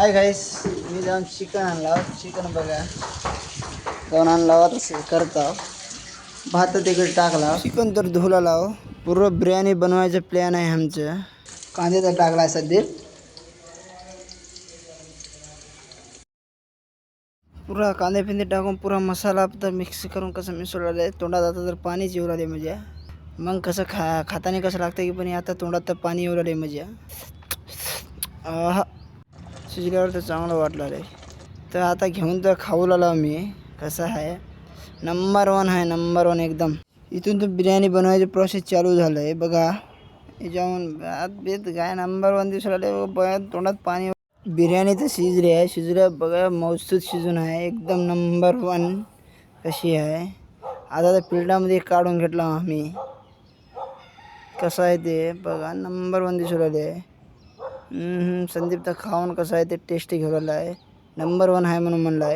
Hi guys, मी जाऊन chicken आणला. Chicken बघा जाऊन आणला तसं करता. भात तिकडे टाकला. चिकन तर धुला लाव. पूर्ण बिर्याणी बनवायचं प्लॅन आहे आमचं. कांदे तर टाकला सध्या. पुरा कांदे पिंदे टाकून पुरा मसाला तर मिक्स करून कसं मिसळलं आहे. तोंडात आता तर पाणीच येऊ राहिले म्हणजे. मग कसं खाताना कसं लागतं की पण आता तोंडात तर पाणी येऊ राहिले म्हणजे. शिजल्यावर तर चांगलं वाटलं रे. तर आता घेऊन तर खाऊ लागला मी. कसं आहे नंबर 1 आहे, नंबर 1 एकदम. इथून तर बिर्याणी बनवायची प्रोसेस चालू झालं आहे बघा. याच्याहून आत बेत काय नंबर 1 दिसून राहिले बघा. तोंडात पाणी. बिर्याणी तर शिजली आहे. शिजलं बघा, मौसूद शिजून आहे एकदम नंबर 1 कशी आहे. आता त्या पिल्डामध्ये काढून घेतला आम्ही. कसं आहे ते बघा, नंबर 1 दिसून राहिले. संदीप तर खाऊन कसं आहे ते टेस्टी घेऊन आहे. नंबर 1 आहे म्हणून म्हणलं आहे.